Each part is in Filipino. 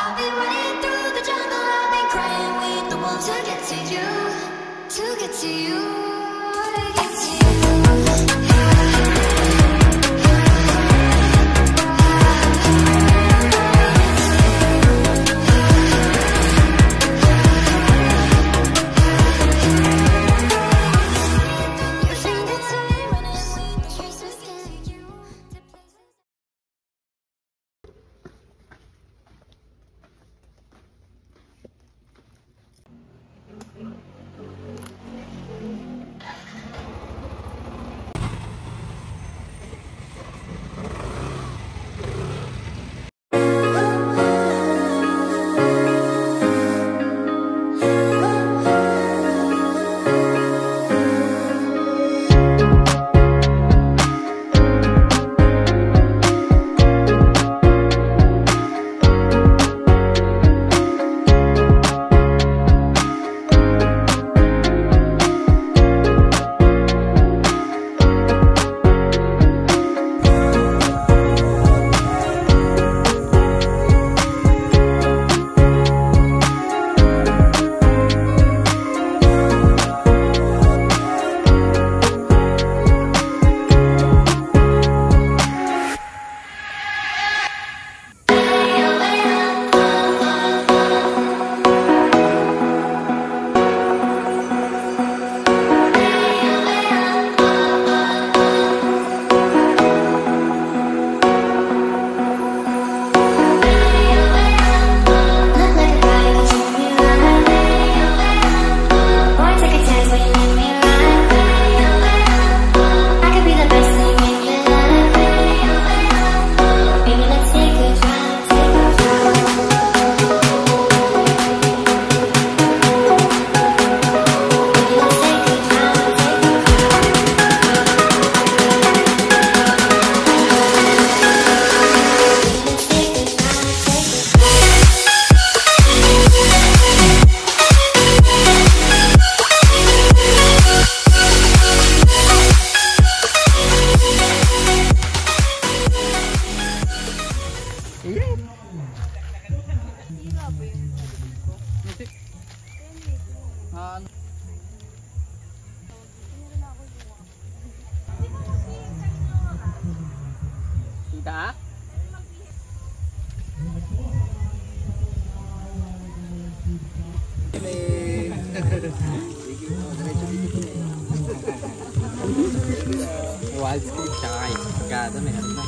I've been running through the jungle, I've been crying with the wolves to get to you, to get to you, to get to you. Kita? Wild script tsaka gada meron na.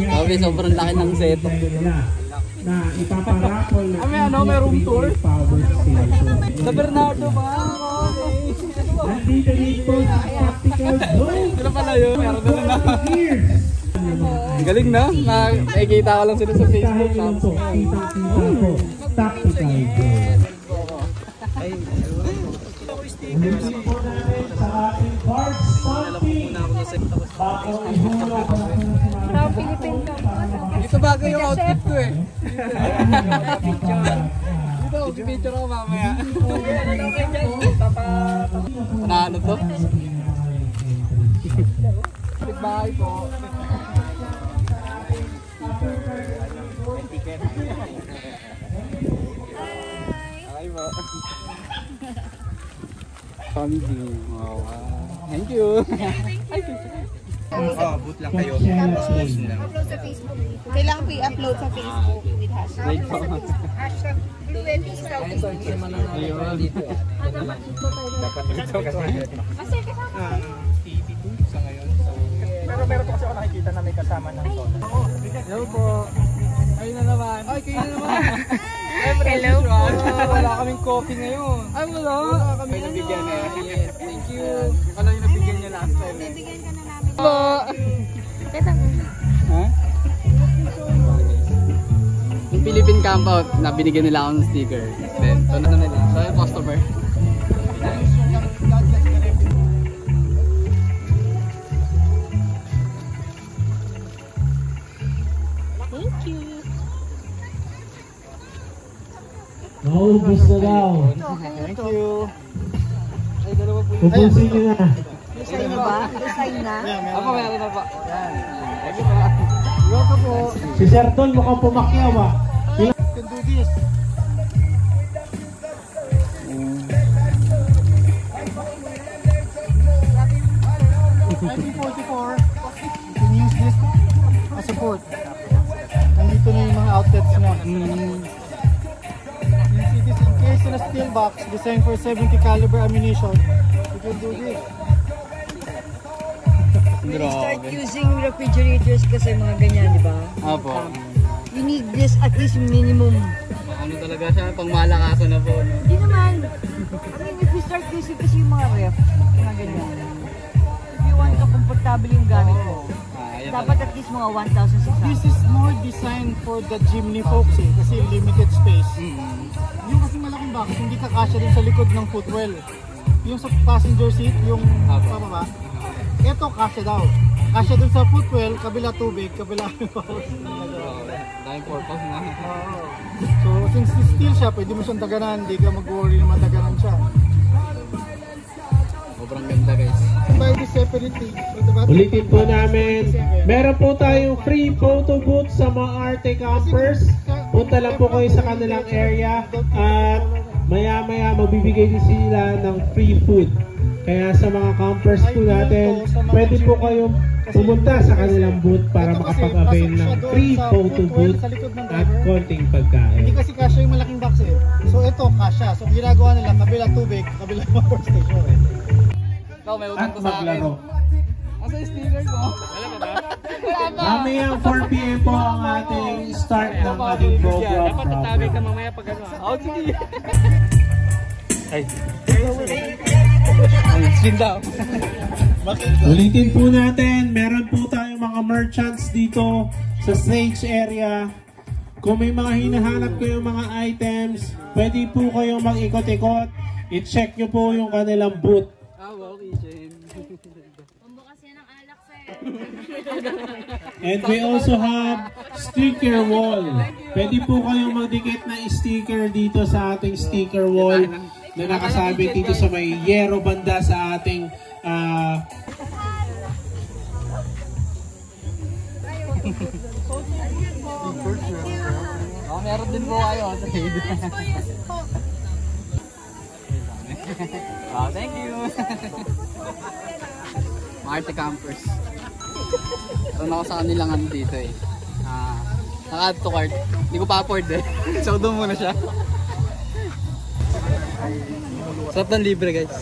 Sabi sobrang laki ng setup na ipaparapol may room tour sa Bernardo pa. Nandito dito sa Tactical Zone. Sila pala yun, meron na na. Galing na, nakikita ko lang sila sa Facebook. Kita ko, Tactical Zone. Nandito po namin sa ating card stamping. Bago ihulog ang Philippine Dito bago yung outfit ko eh. Dito, picture ako mamaya. Panalo to? Goodbye po. Ticket. Hi po. Family. Wow. Thank you. Boot lang kayo. Upload sa Facebook. Kailangan po i-upload sa Facebook with hashtag. Right po. Hashtag Blue Webby Southeast. Dapat dito kasi. Kasi kasama. TV2 sa ngayon. Pero meron po kasi ako nakikita na may kasama ng soda. Hello po. Ayun na naman. Ay, kayo na naman. Hello po. Wala kaming coffee ngayon. Ay, wala. Kami nabigyan eh. Thank you. Wala yung nabigyan niya last time. Bibigyan ka na namin. Hello. Ha? Yung Philippine Campout na binigyan nila ako ng sticker. Then, ito na nila. So, yung customer. Thank you. Naubos na daw. Thank you. Ay, dalawa po. Pupusin nyo na. Design na ba? Design na? Ako, meron na pa. Yan. Thank you pa. Welcome po. Si Sir Don mukhang pumakyaw ah. You can do this. IP44, you can use this as support. Nandito na yung mga outlets niya. It is encased in a steel box designed for 70 caliber ammunition. You can do this. Start using refrigerators kasi mga ganyan, di ba? Opo. You need this at least minimum. Ano talaga siya, pang malakasan na po. No? Hindi naman. I mean, if you start using kasi yung mga ref, mga ganyan. If you want ka komportable yung gamit mo, Ayan dapat at least mga 1,600. This is more designed for the Jimny folks eh, kasi limited space. Yung kasi malaking box, hindi ka kasya dun sa likod ng footwell. Yung sa passenger seat, yung pababa, ito kasya daw. Kasya dun sa footwell, kabila tubig, kabila Dahil purpose na. So since steel siya, pwede mo siyang daganan, hindi ka mag-worry na madaganan siya. Sobrang ganda guys. Buy this separately. So, the battery Ulitin po namin, meron po tayong free photo booth sa mga Arte campers. Punta lang po kayo sa kanilang area at maya-maya magbibigay din sila ng free food. Kaya sa mga campers po natin, pwede po kayong pumunta sa kanilang booth para makapag-avail ng free photo booth at konting Hindi pagkain. kasi kasya yung malaking box eh. So ito kasya. So ginagawa nila kabila tubig, kabila motor station. Ikaw, may At utang ko sa akin. maglaro. Asa yung sticker ko? Wala pa ba? Mamayang 4 PM po ang ating start ng ating program. ka mamaya pag ano. Oh, sige. Ay. Spin daw. Ulitin po natin, meron po tayong mga merchants dito sa stage area. Kung may mga hinahanap kayong mga items, pwede po kayong mag-ikot-ikot. I-check nyo po yung kanilang booth. Ah, wow, kitchen. And we also have sticker wall. Pwede po kayong magdikit na sticker dito sa ating sticker wall na nakasabit dito sa may yero banda sa ating Oh, meron din po kayo. Oh, thank you. Arte campers. Meron ako sa kanilang ano dito eh. Naka-add to cart. Hindi ko pa afford eh. So doon muna siya. Sarap ng libre guys.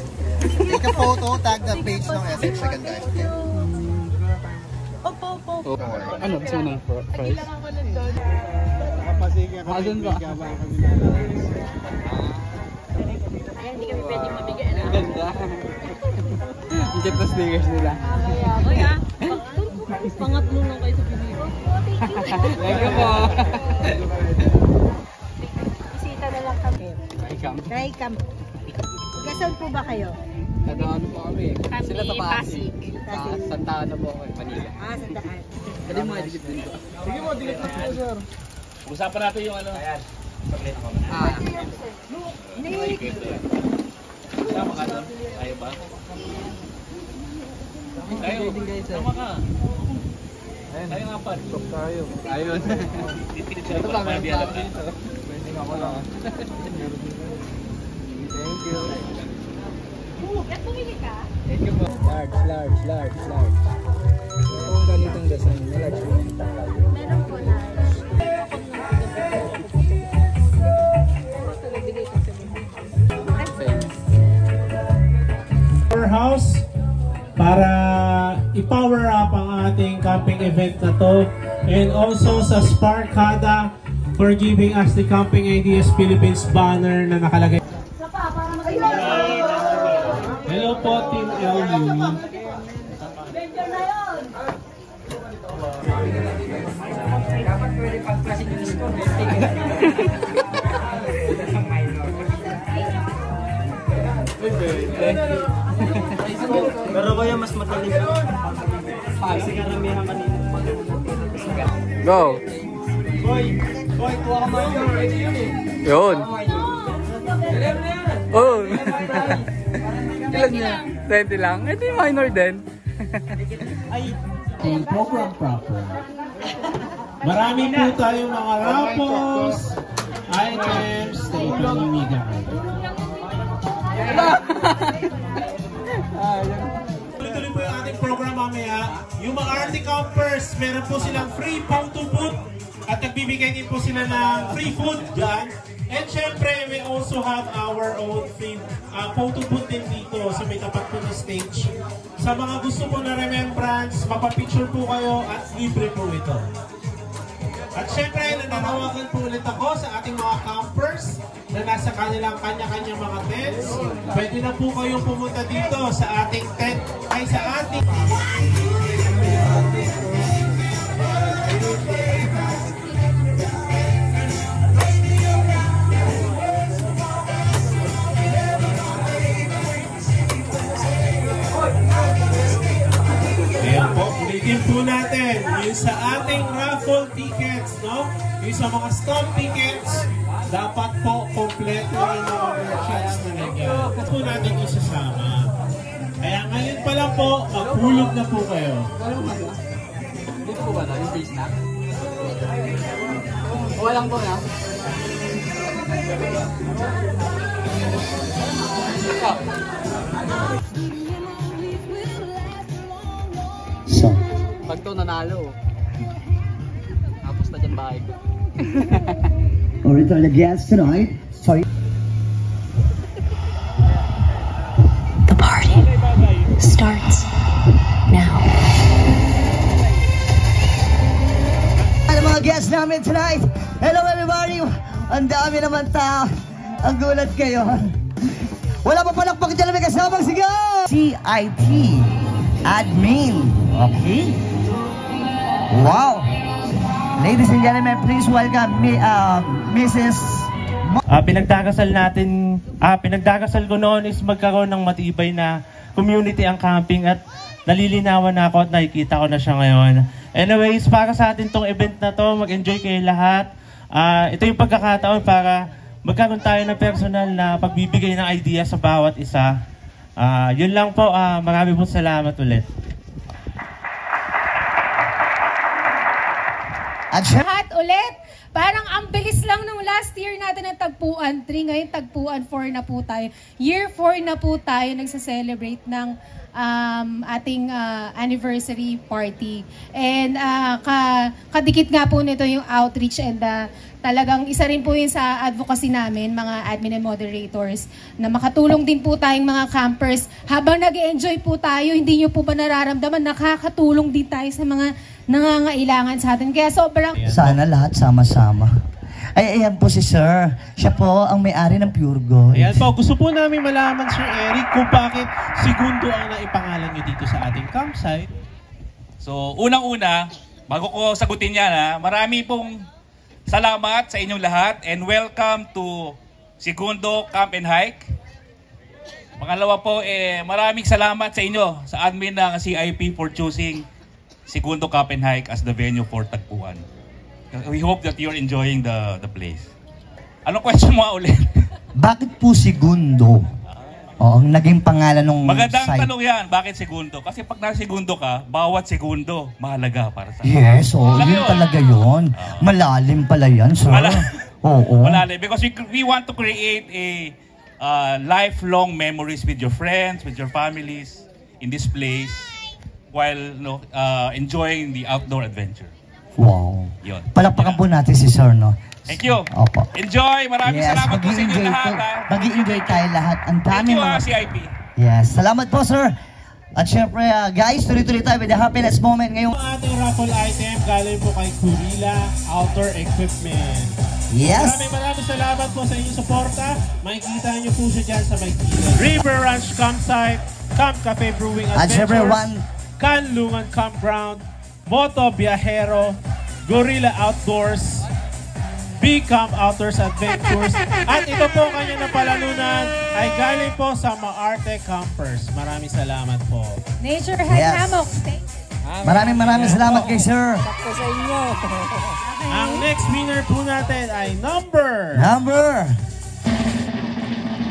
Take a photo, tag the page ng SM Second Life. Oh. Ano? Gusto mo ng price? Doon ba? Hindi kami pwede mabigyan na. Ang ganda. Ang cute na stickers nila. Kuya, pangatlo lang kayo sa video. Thank you po. Bisita na lang kami. Welcome. Naikam. Gasol po ba kayo? Tadaan po kami. Kami, Sila sa Pasig. Pasig. Sa Santa Ana po ako, Manila. Sa daan. Dali mo, dikit din ko. Sige mo, dikit na po sir. Usapan natin yung ano. Ayan. Sama ka doon? Ayaw ba? Tayo. Sama ka. Tayo nga pa. Stop tayo. Ayun. Ito pa, meron pa dito. Pwede ako lang. Thank you. Thank you po. Large. Kung ganitong design, large po. Meron po na. house para i-power up ang ating camping event na to, and also sa Sparkada for giving us the Camping Ideas Philippines banner na nakalagay. Hello po Team LU. Pero kaya mas matalim kasi karamihan kanina. Go! Boy, tuwa ka minor. Ready yun eh. Yun! Oh! Ilan niya? 20 lang? Ito yung minor din. Program proper. Marami po tayong mga raffles, items na ipamimigay. Tuloy-tuloy po yung ating program mamaya. Yung mga Arte Campers, meron po silang free photo booth at nagbibigay din po sila ng free food dyan. And syempre, we also have our own free photo booth din dito sa may tapat po ng stage. Sa mga gusto po na remembrance, mapapicture po kayo at libre po ito. At syempre, nananawagan po ulit ako sa ating mga campers na nasa kanilang kanya-kanya mga tents. Pwede na po kayong pumunta dito sa ating tent, ay sa ating... Ayan po, ulitin po natin yung sa ating raffle tickets, no? Yung sa mga stomp tickets, dapat po kompleto yung mga merchants na nagyan. Ito po natin isasama. Kaya ngayon pa lang po, maghulog na po kayo. Dito po ba ito? Yung face na? Walang po na? So, Pag ito nanalo, tapos na dyan bahay ko. or ito the guests tonight. Sorry. The party starts now. Ano mga guests namin tonight? Hello everybody! Ang dami naman tao. Ang gulat kayo. Wala pa palakpak dyan na may kasamang sigaw! CIT Admin. Okay? Wow! Ladies and gentlemen, please welcome Mrs. Pinagdakasal ko noon is magkaroon ng matibay na community ang camping at nalilinawan na ako at nakikita ko na siya ngayon. Anyways, para sa atin tong event na to, mag-enjoy kayo lahat. Ito yung pagkakataon para magkaroon tayo ng personal na pagbibigay ng idea sa bawat isa. Yun lang po, marami pong salamat ulit. Lahat ulit. Parang ang bilis lang nung last year natin ng tagpuan 3, ngayon tagpuan 4 na po tayo. Year 4 na po tayo nagsa-celebrate ng ating anniversary party. And kadikit nga po nito yung outreach and talagang isa rin po yun sa advocacy namin, mga admin and moderators, na makatulong din po tayong mga campers. Habang nag-enjoy po tayo, hindi nyo po ba nararamdaman, nakakatulong din tayo sa mga nangangailangan sa atin. Kaya sobrang... Sana lahat sama-sama. Ay, ayan po si Sir. Siya po ang may-ari ng Pure Gold. Ayan po, gusto po namin malaman, Sir Eric, kung bakit segundo ang naipangalan nyo dito sa ating campsite. So, unang-una, bago ko sagutin yan, marami pong salamat sa inyong lahat and welcome to Segundo Camp and Hike. Pangalawa po, maraming salamat sa inyo, sa admin ng CIP for choosing Segundo Camp and Hike as the venue for tagpuan. We hope that you're enjoying the place. Anong question mo ulit? Bakit po Segundo? Ang naging pangalan ng Magandang site. tanong yan. Bakit segundo? Kasi pag nasa-segundo ka, bawat segundo mahalaga para sa Yes, yun talaga yun. Malalim pala yan, sir. Oo. Malalim. Because we want to create a lifelong memories with your friends, with your families in this place while enjoying the outdoor adventure. Wow. Yun. Palakpakan po natin si sir, no? Thank you. Opo. Enjoy. Maraming salamat po sa inyo lahat. Mag-i-enjoy tayo lahat. Ang Thank dami you, mga... CIP. Yes. Salamat po, sir. At syempre, guys, tuloy-tuloy tayo with the happiness moment ngayong... Ang ating raffle item galing po kay Kurila Outdoor Equipment. Yes. Maraming salamat po sa inyong suporta. Makikita niyo po siya dyan sa Maykila. River Ranch Campsite, Camp Cafe Brewing At syempre, Adventures, Canlungan Campground, Moto Viajero, Gorilla Outdoors, B-Camp Outdoors Adventures, at ito po kanyang napalalunan ay galing po sa Maarte Campers. Maraming salamat po. Nature Head Hammock. Maraming salamat kay sir. Sakto sa inyo. Ang next winner po natin ay number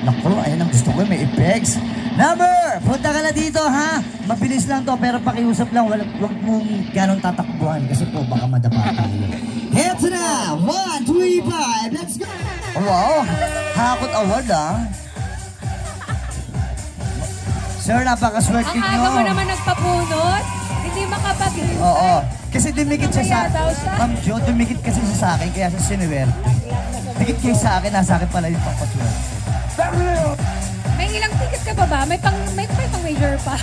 Naku, ayan ang gusto ko, may effects. Number, punta ka na dito ha. Mabilis lang to, pero pakiusap lang, wag mong ganong tatakbuhan kasi po baka madapa tayo. Heto na! 1, 2, 5, let's go! Wow, hakot award ah. Sir, napakaswerte Ang nyo. aga mo naman nagpapunot. Hindi makapag-hintay. Oo, kasi dumikit siya sa... Kaya daw siya. Ma'am Jo, dumikit kasi siya sa akin, kaya siya sinuwerte. Dikit kayo sa akin, nasa akin pala yung pampaswerte. May ilang ticket ka pa ba? May pang major pa.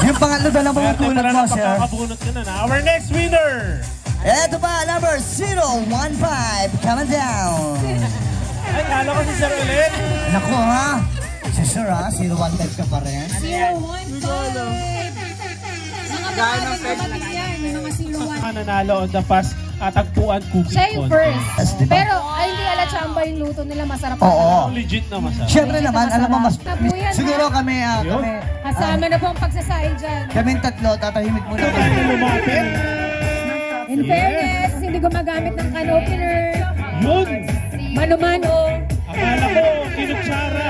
Yung pangatlo na lang pangutulad mo, sir. Pagkakabunot ka na. Our next winner! Eto pa, number 015, coming down. Ay, kala ko si Sir ulit. Naku ha, si Sir ha, 015 ka pa rin. 015. Mga kapatid yan, mga 01. Nanalo on the fast tagpuan cooking Siya yung first. Yes, diba? Pero hindi ala chamba yung luto nila, masarap. Oo. Legit na masarap. Siyempre naman, alam mo mas... Tapuyan, Siguro kami, Kasama na po ang pagsasain dyan. kaming tatlo, tatahimik muna Tayo kami. lumapit. In fairness, hindi gumagamit ng can opener. Yun! Mano-mano. Akala ko, kinutsara.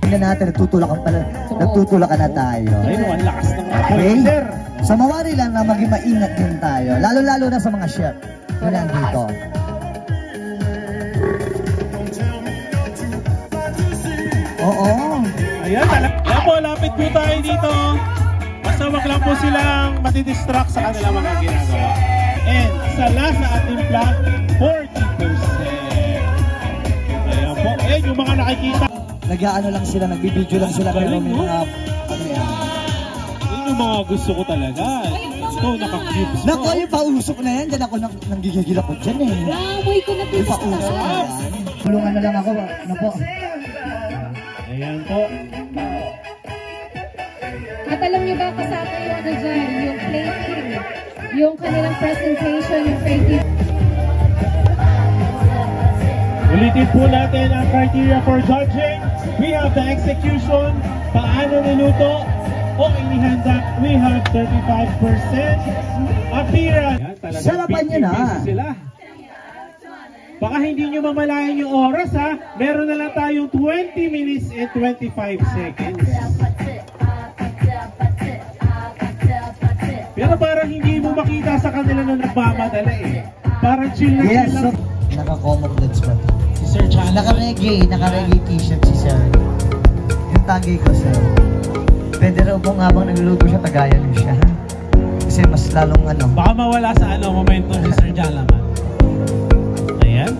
Tingnan natin, nagtutulakan na tayo. Ayun, ang lakas ng Okay? sir. Sa mawari lang na maging maingat din tayo. Lalo-lalo na sa mga chef. Yun lang dito. Oo. Ayan, talaga po, lapit po tayo dito. Basta wag lang po silang matidistract sa kanilang mga ginagawa. And sala sa ating plan, 40%. Ayan po, ayan yung mga nakikita. Nag-ano lang sila, nagbibideo lang sila. Pero may mga, ano yan. Yun yung mga gusto ko talaga. Ito, naka-cubes po. Naku, yung pausok na yan. Diyan ako nanggigigil ako dyan eh. Naamoy ko na Yung dito pausok sa na taas. yan. Tulungan na lang ako. Ano po? Ayan po. At alam niyo ba kasama yung ano dyan, yung plating, yung kanilang presentation, yung plating. Ulitin po natin ang criteria for judging. We have the execution, paano niluto, o inihanda. We have 35% appearance. Sarapan nyo na. Sila. Baka hindi nyo mamalayan yung oras ha. Meron na lang tayong 20 minutes and 25 seconds. Pero parang hindi mo makita sa kanila na nagmamadala eh. Parang chill na Yes. chill lang. Naka-common bloods ba? Si Sir Chan. Naka-reggae t-shirt si Sir. Yung tagay ko, Sir. Pwede raw kung habang nagluluto siya, tagayan niyo siya. Kasi mas lalong ano. Baka mawala sa momentum si Sir Jan naman. Ayan.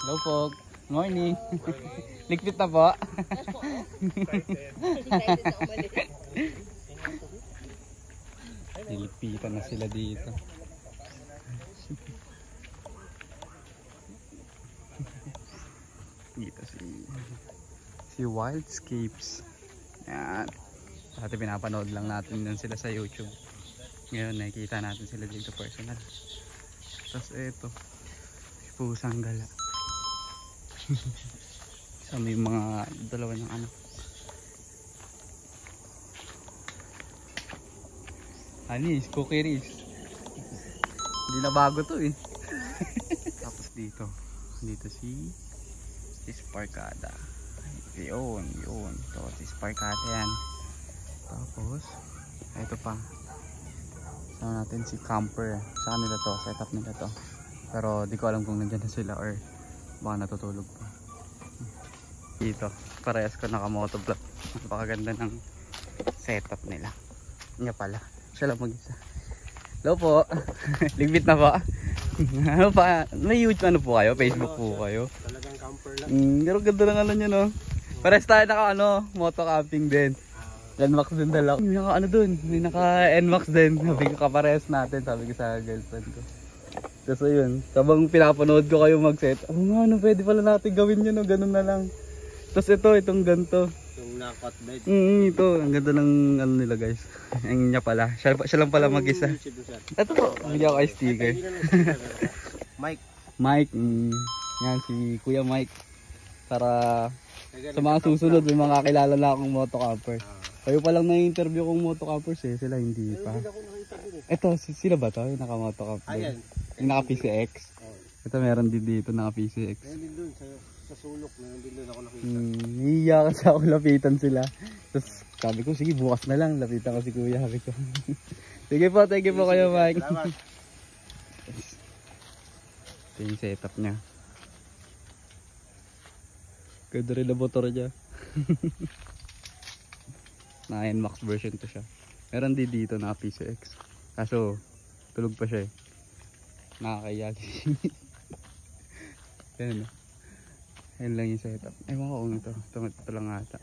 Hello po. Morning. Ligpit na po. Niligpitan na sila dito. Dito si Wildscapes. Yan. Dati pinapanood lang natin din sila sa YouTube. Ngayon nakikita natin sila dito personal. Tapos ito. Pusang gala. So may mga dalawa ng anak. Anis, cookie rice. Hindi na bago to eh. Tapos dito si Sparkada. Yun. Ito si Sparkada yan. Tapos ito pa. Sama natin si Camper. Sa kanila to, setup nila to. Pero di ko alam kung nandyan na sila or baka natutulog pa. Dito, parehas ko naka-motovlog. Napakaganda ng setup nila. Nga pala, siya lang mag-isa. Hello po. Ligbit na po. Ano pa? May YouTube ano po kayo? Facebook po kayo? Talagang camper lang. Pero ganda lang ano nyo no? Parehas tayo naka moto camping din. NMAX din dala. May naka dun, may naka NMAX din. Sabi ko kaparehas natin, sabi ko sa girlfriend ko. Kasi yun, sabang pinapanood ko kayo mag-set, ano pwede pala natin gawin yun, no? Ganun na lang. Tapos itong ganito. Yung nakot bed. Ito, ang ganda ng ano nila guys. Ang niya pala, siya lang pala mag-isa. Ito po, bigyan ko ay sticker. Mike, yan si Kuya Mike. Para sa mga susunod, may mga kakilala na akong motocamper. Kayo pa lang na-interview kong motocampers eh, sila hindi pa. Ito, sila ba to? Yung naka-motocamper? Ayan. Yung naka-PCX? Ito meron din dito, naka-PCX. Meron din dun, sa sulok, meron din dun ako nakita. Hiya kasi ako lapitan sila. Tapos Sabi ko, sige bukas na lang. Lapitan ko si kuya. Sabi ko. Sige po, thank you po kayo, Mike. Salamat. Ito yung setup niya. Ganda rin na motor niya. 9 max version to siya. Meron din dito na PCX. Kaso, tulog pa siya eh. Nakakaya. Yan. Yan lang yung setup. Ewan ko kung ito. Ito lang ata.